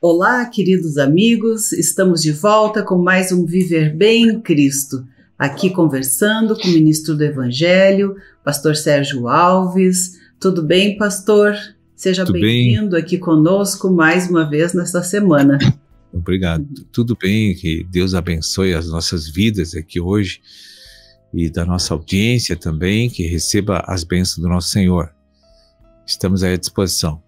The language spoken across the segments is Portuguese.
Olá, queridos amigos, estamos de volta com mais um Viver Bem em Cristo, aqui conversando com o ministro do Evangelho, pastor Sérgio Alves. Tudo bem, pastor? Seja bem-vindo aqui conosco mais uma vez nesta semana. Obrigado. Tudo bem, que Deus abençoe as nossas vidas aqui hoje e da nossa audiência também, que receba as bênçãos do nosso Senhor. Estamos aí à disposição.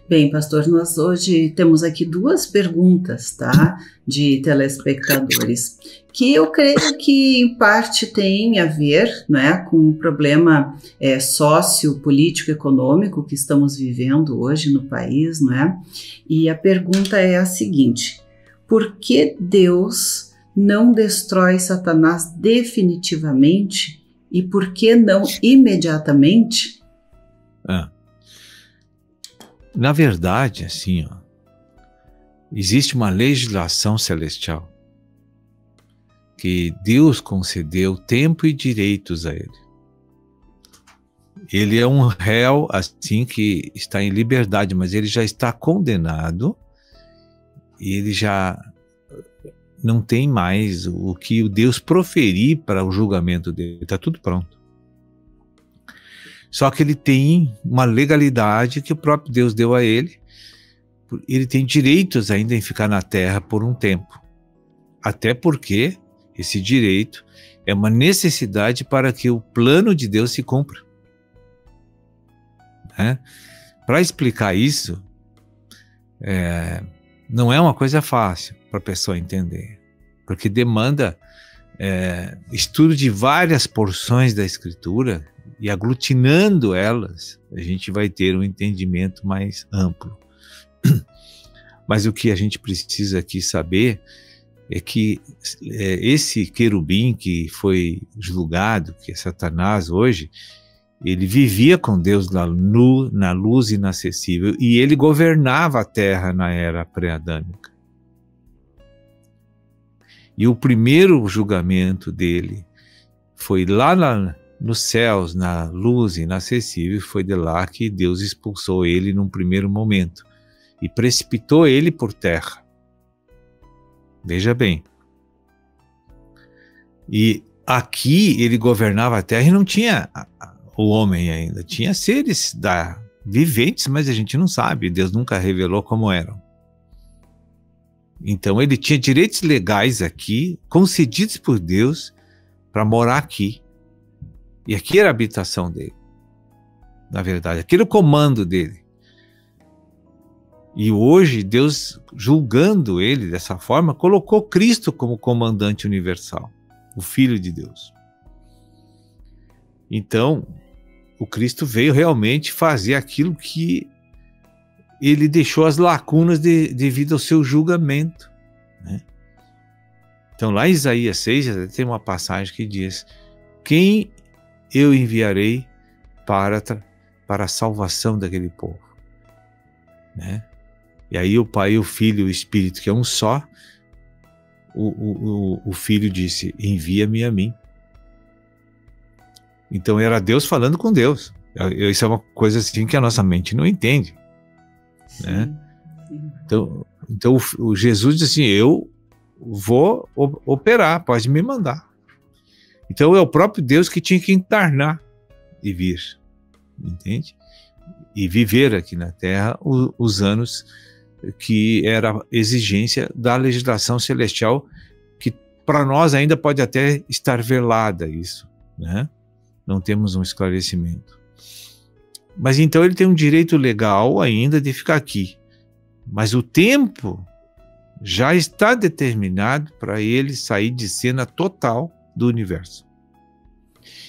Bem, pastor, nós hoje temos aqui duas perguntas, tá, de telespectadores, que eu creio que em parte tem a ver, né, com o problema sociopolítico econômico que estamos vivendo hoje no país, né? E a pergunta é a seguinte: por que Deus não destrói Satanás definitivamente e por que não imediatamente? Na verdade, assim, existe uma legislação celestial que Deus concedeu tempo e direitos a ele. Ele é um réu, assim, que está em liberdade, mas ele já está condenado e ele já não tem mais o que o Deus proferir para o julgamento dele. Está tudo pronto. Só que ele tem uma legalidade que o próprio Deus deu a ele. Ele tem direitos ainda em ficar na terra por um tempo. Até porque esse direito é uma necessidade para que o plano de Deus se cumpra. Para explicar isso, não é uma coisa fácil para a pessoa entender. Porque demanda estudo de várias porções da Escritura. E aglutinando elas, a gente vai ter um entendimento mais amplo. Mas o que a gente precisa aqui saber é que esse querubim que foi julgado, que é Satanás hoje, ele vivia com Deus na luz inacessível e ele governava a terra na era pré-adâmica. E o primeiro julgamento dele foi lá nos céus, na luz inacessível, foi de lá que Deus expulsou ele num primeiro momento e precipitou ele por terra. Veja bem. E aqui ele governava a terra e não tinha o homem ainda. Tinha seres viventes, mas a gente não sabe. Deus nunca revelou como eram. Então ele tinha direitos legais aqui, concedidos por Deus, para morar aqui. E aqui era a habitação dele, na verdade, aqui era o comando dele. E hoje Deus, julgando ele dessa forma, colocou Cristo como comandante universal, o Filho de Deus. Então, o Cristo veio realmente fazer aquilo que ele deixou as lacunas devido ao seu julgamento, né? Então, lá em Isaías 6, tem uma passagem que diz: quem eu enviarei para a salvação daquele povo, né? E aí o Pai, o Filho e o Espírito, que é um só, o Filho disse: envia-me a mim. Então era Deus falando com Deus. Isso é uma coisa assim que a nossa mente não entende, né? Então o Jesus disse assim: eu vou operar, pode me mandar. Então é o próprio Deus que tinha que encarnar e vir, entende? E viver aqui na Terra os anos que era a exigência da legislação celestial, que para nós ainda pode até estar velada isso, né? Não temos um esclarecimento. Mas então ele tem um direito legal ainda de ficar aqui. Mas o tempo já está determinado para ele sair de cena total do universo.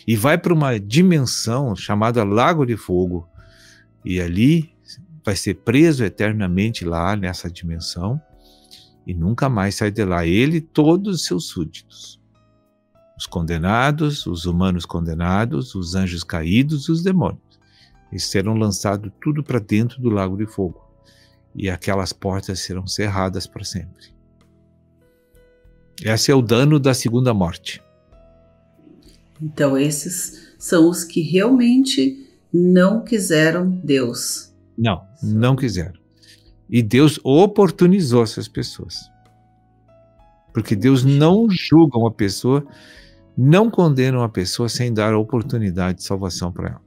E vai para uma dimensão chamada Lago de Fogo. E ali vai ser preso eternamente lá nessa dimensão e nunca mais sai de lá. Ele e todos os seus súditos. Os condenados, os humanos condenados, os anjos caídos, os demônios. Eles serão lançados tudo para dentro do Lago de Fogo. E aquelas portas serão cerradas para sempre. Esse é o dano da segunda morte. Então esses são os que realmente não quiseram Deus. Não quiseram. E Deus oportunizou essas pessoas. Porque Deus não julga uma pessoa, não condena uma pessoa sem dar a oportunidade de salvação para ela.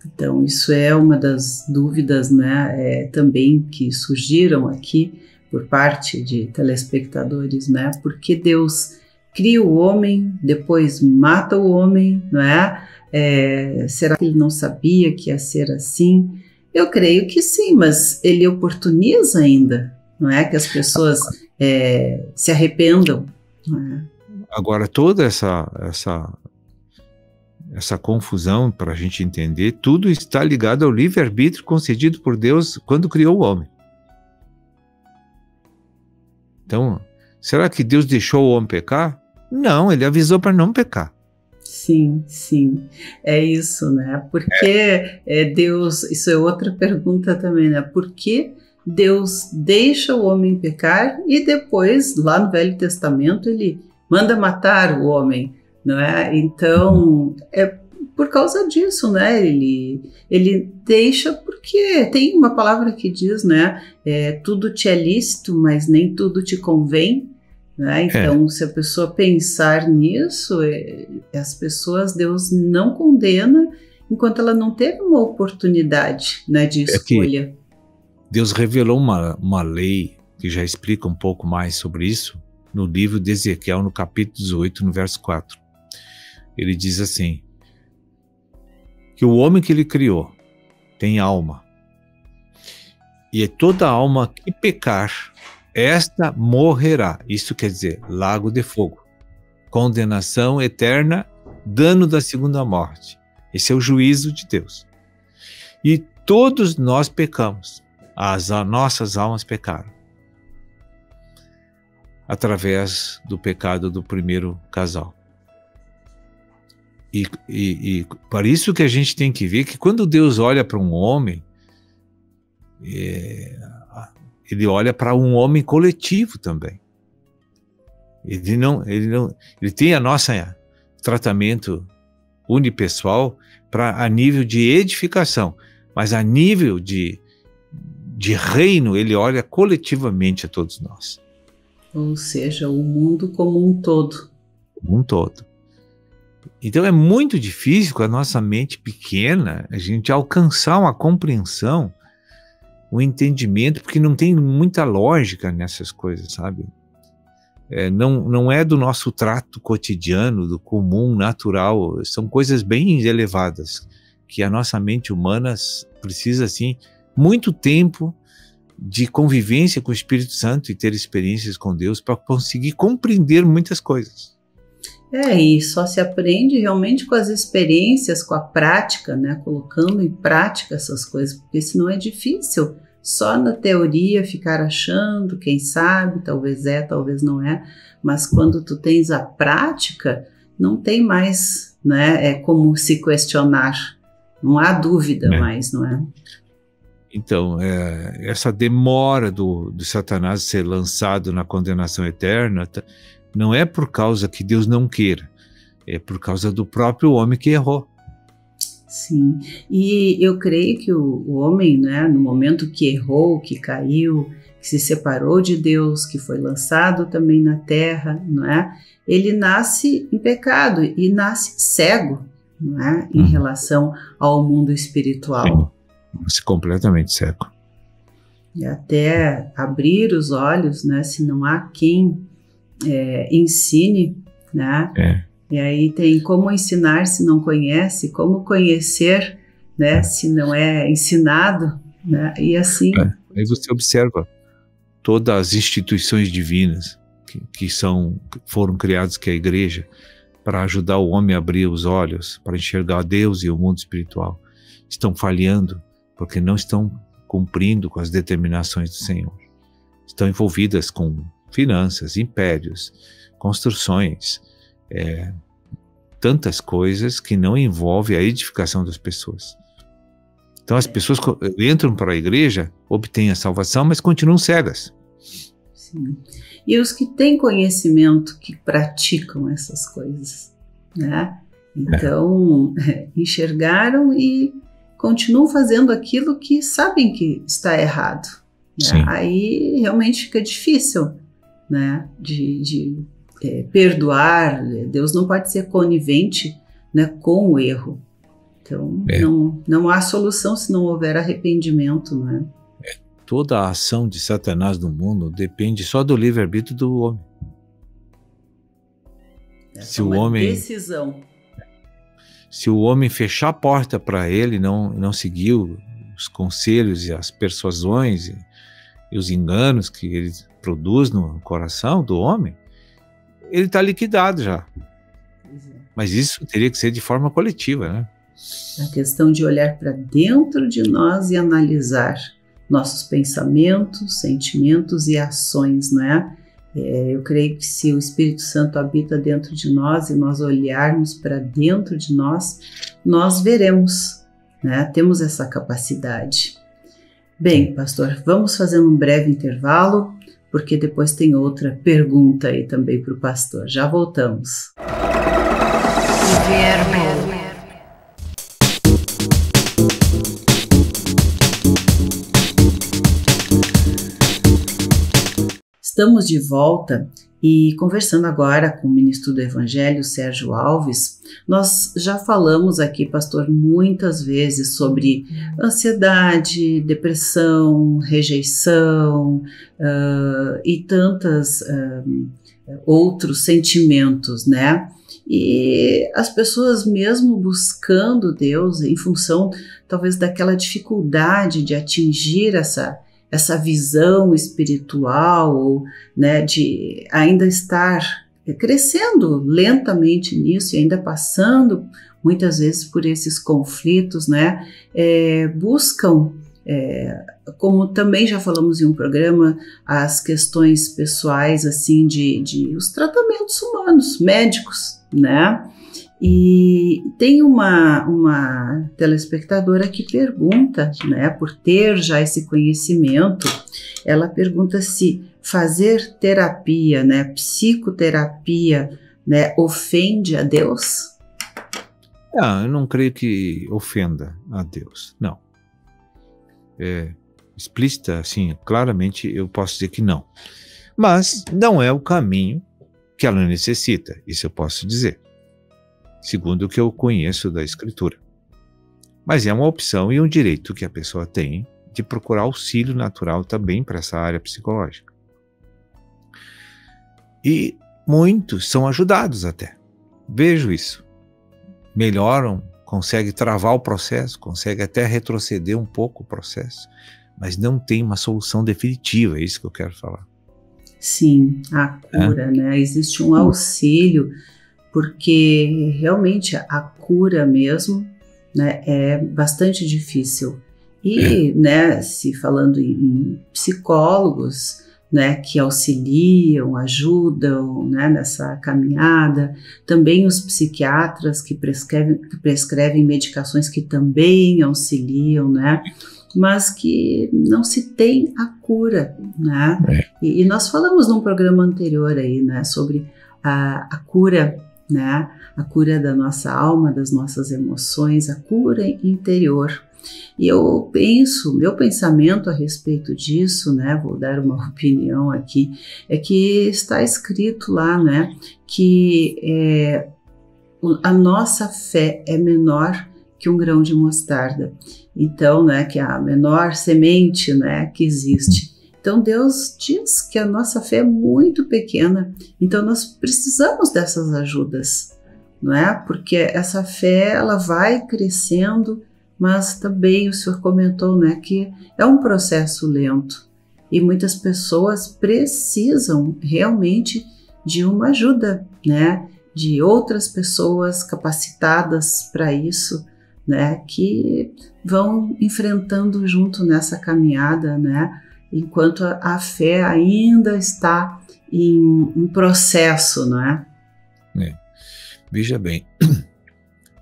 Então, isso é uma das dúvidas, né, também que surgiram aqui por parte de telespectadores, né? Por que Deus cria o homem, depois mata o homem, não é? Será que ele não sabia que ia ser assim? Eu creio que sim, mas ele oportuniza ainda, não é? Que as pessoas se arrependam, não é? Agora, toda essa confusão, para a gente entender, tudo está ligado ao livre-arbítrio concedido por Deus quando criou o homem. Então, será que Deus deixou o homem pecar? Não, ele avisou para não pecar. Sim, sim, é isso, né? Porque Deus, isso é outra pergunta também, né? Por que Deus deixa o homem pecar e depois, lá no Velho Testamento, ele manda matar o homem, não é? Então, é por causa disso, né? Ele deixa porque tem uma palavra que diz, né? Tudo te é lícito, mas nem tudo te convém. Né? Então, se a pessoa pensar nisso, as pessoas, Deus não condena enquanto ela não teve uma oportunidade, né, de escolha. Deus revelou uma lei que já explica um pouco mais sobre isso no livro de Ezequiel, no capítulo 18, no verso 4. Ele diz assim, que o homem que ele criou tem alma, e toda alma que pecar, esta morrerá. Isso quer dizer, lago de fogo, condenação eterna, dano da segunda morte. Esse é o juízo de Deus. E todos nós pecamos, as nossas almas pecaram, através do pecado do primeiro casal. E por isso que a gente tem que ver que quando Deus olha para um homem, ele olha para um homem coletivo também. Ele tem a nossa tratamento unipessoal a nível de edificação, mas a nível de reino, ele olha coletivamente a todos nós. Ou seja, o mundo como um todo. Como um todo. Então é muito difícil com a nossa mente pequena a gente alcançar uma compreensão, um entendimento, porque não tem muita lógica nessas coisas, sabe? Não é do nosso trato cotidiano, do comum, natural, são coisas bem elevadas, que a nossa mente humana precisa, assim, muito tempo de convivência com o Espírito Santo e ter experiências com Deus para conseguir compreender muitas coisas. E só se aprende realmente com as experiências, com a prática, né? Colocando em prática essas coisas, porque senão é difícil só na teoria ficar achando, quem sabe, talvez talvez não é, mas quando tu tens a prática, não tem mais, né? Como se questionar, não há dúvida mais, não é? Então, essa demora do Satanás ser lançado na condenação eterna não é por causa que Deus não queira, é por causa do próprio homem que errou. Sim, e eu creio que o homem, né, no momento que errou, que caiu, que se separou de Deus, que foi lançado também na terra, não é? Ele nasce em pecado e nasce cego, não é? Em relação ao mundo espiritual. Nasce completamente cego. E até abrir os olhos, né, se não há quem ensine, né? E aí tem como ensinar se não conhece, como conhecer, né, se não é ensinado, né? E assim. Aí você observa todas as instituições divinas que foram criadas, que é a igreja, para ajudar o homem a abrir os olhos, para enxergar Deus e o mundo espiritual, estão falhando porque não estão cumprindo com as determinações do Senhor. Estão envolvidas com finanças, impérios, construções, tantas coisas que não envolvem a edificação das pessoas. Então as pessoas entram para a igreja, obtêm a salvação, mas continuam cegas. Sim. E os que têm conhecimento, que praticam essas coisas, né? Então, enxergaram e continuam fazendo aquilo que sabem que está errado, né? Aí realmente fica difícil, né, de perdoar. Deus não pode ser conivente, né, com o erro. Então não há solução se não houver arrependimento, né? Toda a ação de Satanás no mundo depende só do livre-arbítrio do homem. Se o homem decisão. Se o homem fechar a porta para ele, não seguir os conselhos e as persuasões e os enganos que ele produz no coração do homem, ele está liquidado já. Mas isso teria que ser de forma coletiva, né? A questão de olhar para dentro de nós e analisar nossos pensamentos, sentimentos e ações, né? Eu creio que se o Espírito Santo habita dentro de nós e nós olharmos para dentro de nós, nós veremos, né? Temos essa capacidade. Bem, pastor, vamos fazer um breve intervalo, porque depois tem outra pergunta aí também para o pastor. Já voltamos. Estamos de volta e conversando agora com o ministro do Evangelho, Sérgio Alves. Nós já falamos aqui, pastor, muitas vezes sobre ansiedade, depressão, rejeição e tantos outros sentimentos, né? E as pessoas mesmo buscando Deus em função talvez daquela dificuldade de atingir essa visão espiritual, né, de ainda estar crescendo lentamente nisso e ainda passando muitas vezes por esses conflitos, né, buscam, como também já falamos em um programa, as questões pessoais, assim, de os tratamentos humanos, médicos, né. E tem uma telespectadora que pergunta, né, por ter já esse conhecimento, ela pergunta se fazer terapia, né, psicoterapia, né, ofende a Deus? Eu não creio que ofenda a Deus, não. Explícita, assim, claramente eu posso dizer que não. Mas não é o caminho que ela necessita, isso eu posso dizer, segundo o que eu conheço da Escritura. Mas é uma opção e um direito que a pessoa tem de procurar auxílio natural também para essa área psicológica. E muitos são ajudados até. Vejo isso. Melhoram, conseguem travar o processo, conseguem até retroceder um pouco o processo, mas não tem uma solução definitiva, é isso que eu quero falar. Sim, a cura, né? Existe um auxílio, porque realmente a cura mesmo, né, é bastante difícil. E, né, se falando em psicólogos, né, que auxiliam, ajudam, né, nessa caminhada, também os psiquiatras que prescrevem medicações que também auxiliam, né, mas que não se tem a cura, né, e nós falamos num programa anterior aí, né, sobre a cura, né? A cura da nossa alma, das nossas emoções, a cura interior. E eu penso, meu pensamento a respeito disso, né? Vou dar uma opinião aqui, é que está escrito lá, né? Que a nossa fé é menor que um grão de mostarda. Então, né? Que é a menor semente, né? Que existe. Então Deus diz que a nossa fé é muito pequena, então nós precisamos dessas ajudas, não é? Porque essa fé ela vai crescendo, mas também o Senhor comentou, né, que é um processo lento e muitas pessoas precisam realmente de uma ajuda, né, de outras pessoas capacitadas para isso, né, que vão enfrentando junto nessa caminhada, né, enquanto a fé ainda está em processo, não é? Veja bem,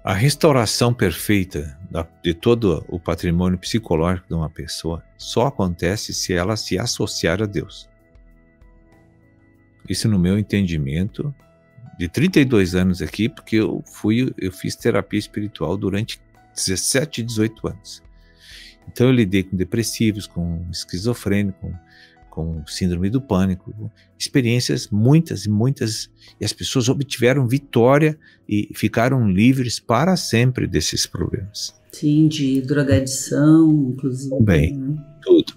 a restauração perfeita de todo o patrimônio psicológico de uma pessoa só acontece se ela se associar a Deus. Isso no meu entendimento, de 32 anos aqui, porque eu fiz terapia espiritual durante 17, 18 anos. Então eu lidei com depressivos, com esquizofrênico, com síndrome do pânico, experiências muitas e muitas, e as pessoas obtiveram vitória e ficaram livres para sempre desses problemas. Sim, de drogadição, inclusive. Bem, né? Tudo.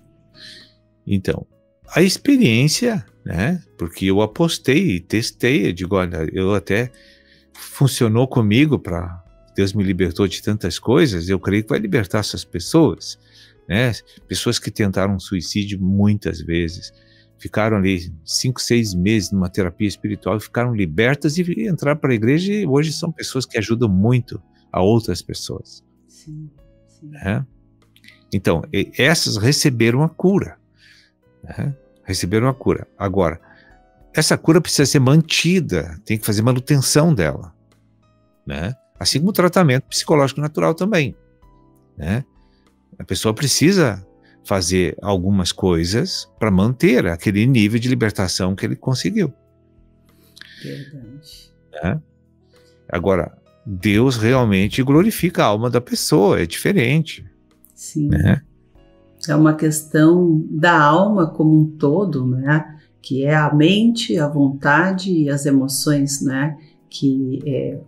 Então, a experiência, né? Porque eu apostei e testei, eu digo, olha, eu até funcionou comigo para Deus me libertou de tantas coisas, eu creio que vai libertar essas pessoas, né? Pessoas que tentaram suicídio muitas vezes, ficaram ali 5, 6 meses numa terapia espiritual, ficaram libertas e entraram para a igreja e hoje são pessoas que ajudam muito a outras pessoas. Sim, sim. Né? Então, essas receberam a cura. Né? Receberam a cura. Agora, essa cura precisa ser mantida, tem que fazer manutenção dela. Né? Assim como o tratamento psicológico natural também. Né? A pessoa precisa fazer algumas coisas para manter aquele nível de libertação que ele conseguiu. Verdade. Né? Agora, Deus realmente glorifica a alma da pessoa, é diferente. Sim. Né? É uma questão da alma como um todo, né? Que é a mente, a vontade e as emoções, né? Que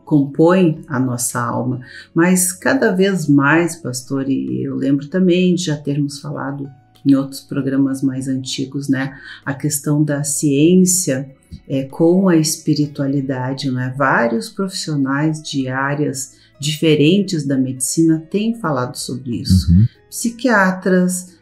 compõem a nossa alma. Mas cada vez mais, pastor, e eu lembro também de já termos falado em outros programas mais antigos, né? A questão da ciência com a espiritualidade, né? Vários profissionais de áreas diferentes da medicina têm falado sobre isso. Uhum. Psiquiatras,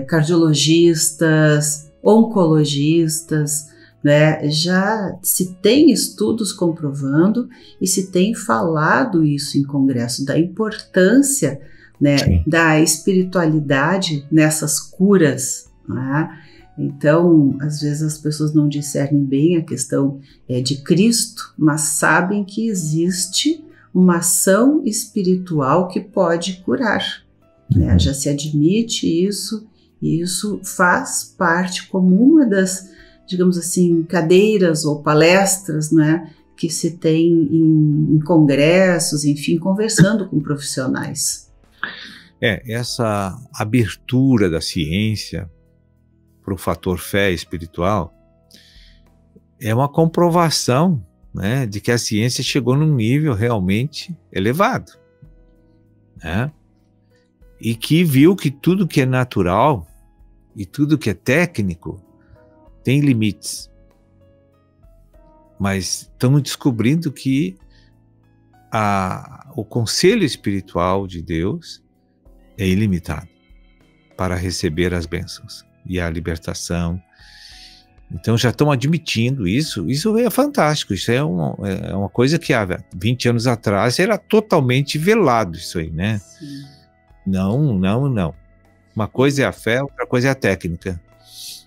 cardiologistas, oncologistas, né? Já se tem estudos comprovando e se tem falado isso em congresso, da importância, né, da espiritualidade nessas curas, né? Então, às vezes as pessoas não discernem bem a questão de Cristo, mas sabem que existe uma ação espiritual que pode curar. Né? Já se admite isso, e isso faz parte como uma das, digamos assim, cadeiras ou palestras, né, que se tem em congressos, enfim, conversando com profissionais. Essa abertura da ciência para o fator fé espiritual é uma comprovação, né, de que a ciência chegou num nível realmente elevado, né, e que viu que tudo que é natural e tudo que é técnico tem limites. Mas estamos descobrindo que o conselho espiritual de Deus é ilimitado para receber as bênçãos e a libertação. Então já estão admitindo isso. Isso é fantástico. Isso é uma coisa que há 20 anos atrás era totalmente velado, isso aí, né? Sim. Não. Uma coisa é a fé, outra coisa é a técnica.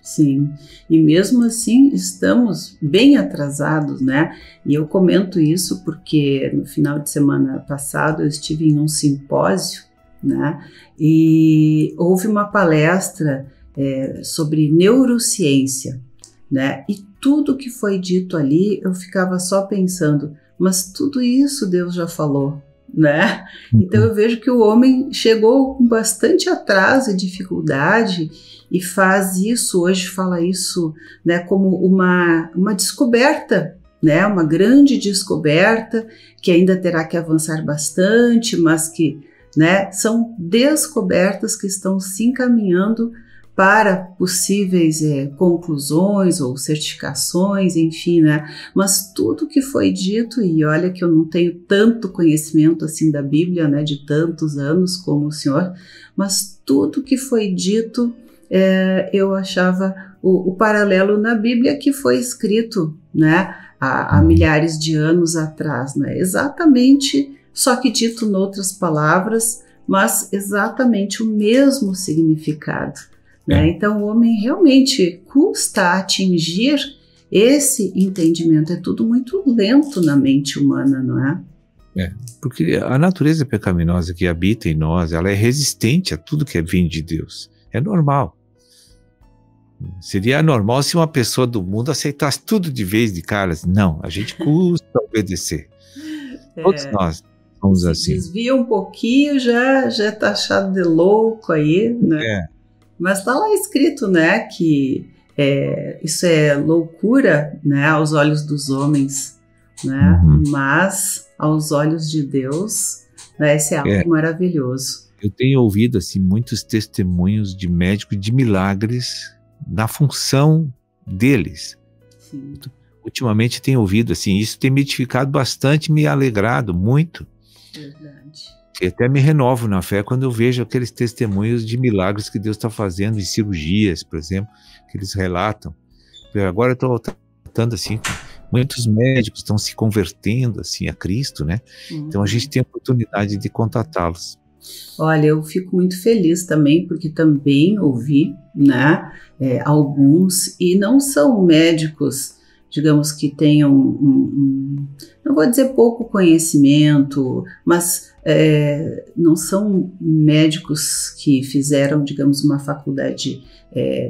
Sim, e mesmo assim estamos bem atrasados, né? E eu comento isso porque no final de semana passado eu estive em um simpósio, né? E houve uma palestra sobre neurociência, né? E tudo que foi dito ali eu ficava só pensando, mas tudo isso Deus já falou, né? Então eu vejo que o homem chegou com bastante atraso e dificuldade e faz isso, hoje fala isso, né, como uma descoberta, né, uma grande descoberta que ainda terá que avançar bastante, mas que, né, são descobertas que estão se encaminhando para possíveis conclusões ou certificações, enfim, né? Mas tudo que foi dito, e olha que eu não tenho tanto conhecimento assim da Bíblia, né, de tantos anos como o senhor, mas tudo que foi dito, eu achava o paralelo na Bíblia que foi escrito, né, há milhares de anos atrás, né? Exatamente, só que dito em outras palavras, mas exatamente o mesmo significado. Né? Então o homem realmente custa atingir esse entendimento, é tudo muito lento na mente humana, não é? Porque a natureza pecaminosa que habita em nós, ela é resistente a tudo que vem de Deus, é normal. Seria anormal se uma pessoa do mundo aceitasse tudo de vez de cara. Não, a gente custa obedecer. Todos nós. vamos Se assim. desvia um pouquinho, já é taxado de louco aí, né? Mas está lá escrito, né, que isso é loucura, né, aos olhos dos homens, né? Mas aos olhos de Deus, né, isso é algo maravilhoso. Eu tenho ouvido assim muitos testemunhos de médicos de milagres na função deles. Sim. Ultimamente tenho ouvido assim, isso tem me edificado bastante, me alegrado muito. Verdade. E até me renovo na fé quando eu vejo aqueles testemunhos de milagres que Deus está fazendo em cirurgias, por exemplo, que eles relatam. Agora eu estou tratando assim, muitos médicos estão se convertendo assim a Cristo, né? Então a gente tem a oportunidade de contatá-los. Olha, eu fico muito feliz também, porque também ouvi, né, alguns, e não são médicos, digamos, que tenham, não vou dizer pouco conhecimento, mas não são médicos que fizeram, digamos, uma faculdade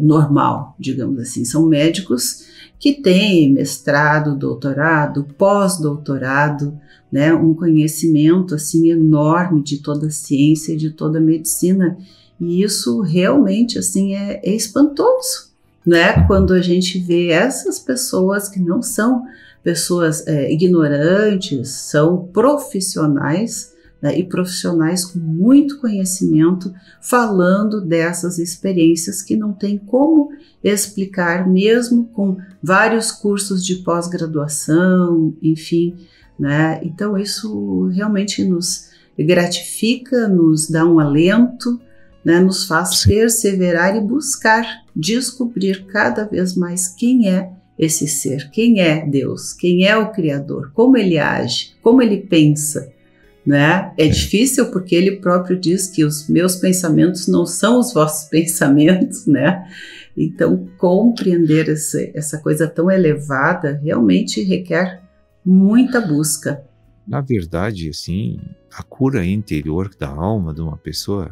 normal, digamos assim, são médicos que têm mestrado, doutorado, pós-doutorado, né, um conhecimento assim enorme de toda a ciência e de toda a medicina, e isso realmente assim é espantoso, né, quando a gente vê essas pessoas que não são pessoas ignorantes, são profissionais, né, e profissionais com muito conhecimento falando dessas experiências que não tem como explicar mesmo com vários cursos de pós-graduação, enfim, né? Então isso realmente nos gratifica, nos dá um alento, né? Nos faz perseverar e buscar descobrir cada vez mais quem é esse ser, quem é Deus, quem é o Criador, como ele age, como ele pensa, né? É difícil porque ele próprio diz que os meus pensamentos não são os vossos pensamentos, né? Então compreender essa coisa tão elevada realmente requer muita busca. Na verdade, assim, a cura interior da alma de uma pessoa,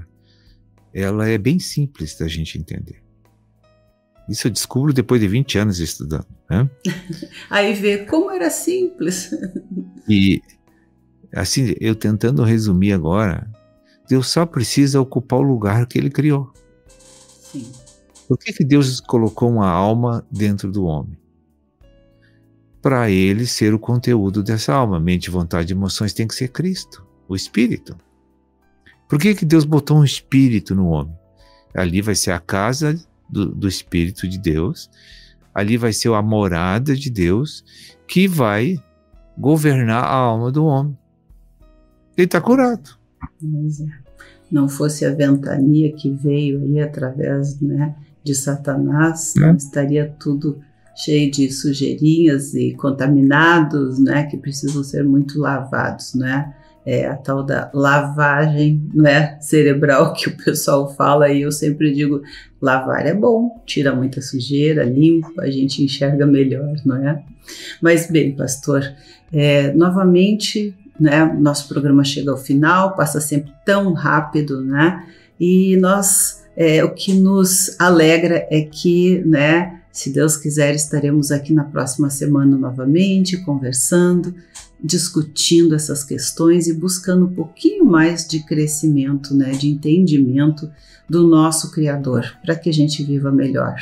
ela é bem simples da gente entender. Isso eu descubro depois de 20 anos estudando, né? Aí vê como era simples. E, assim, eu tentando resumir agora, Deus só precisa ocupar o lugar que ele criou. Sim. Por que Deus colocou uma alma dentro do homem? Para ele ser o conteúdo dessa alma. Mente, vontade e emoções tem que ser Cristo, o Espírito. Por que Deus botou um Espírito no homem? Ali vai ser a casa do Espírito de Deus, ali vai ser a morada de Deus, que vai governar a alma do homem. Ele está curado. Não fosse a ventania que veio aí através, né, de Satanás, não estaria tudo cheio de sujeirinhas e contaminados, né, que precisam ser muito lavados, né? A tal da lavagem, né, cerebral que o pessoal fala, e eu sempre digo, lavar é bom, tira muita sujeira, limpa, a gente enxerga melhor, não é? Mas bem, pastor, novamente, né, nosso programa chega ao final, passa sempre tão rápido, né, e nós, o que nos alegra é que, né, se Deus quiser, estaremos aqui na próxima semana novamente, conversando, discutindo essas questões e buscando um pouquinho mais de crescimento, né, de entendimento do nosso Criador, para que a gente viva melhor.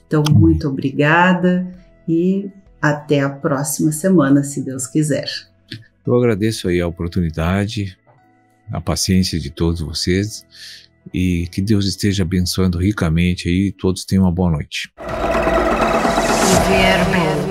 Então, muito obrigada e até a próxima semana, se Deus quiser. Eu agradeço aí a oportunidade, a paciência de todos vocês e que Deus esteja abençoando ricamente aí e todos tenham uma boa noite. Viver bem.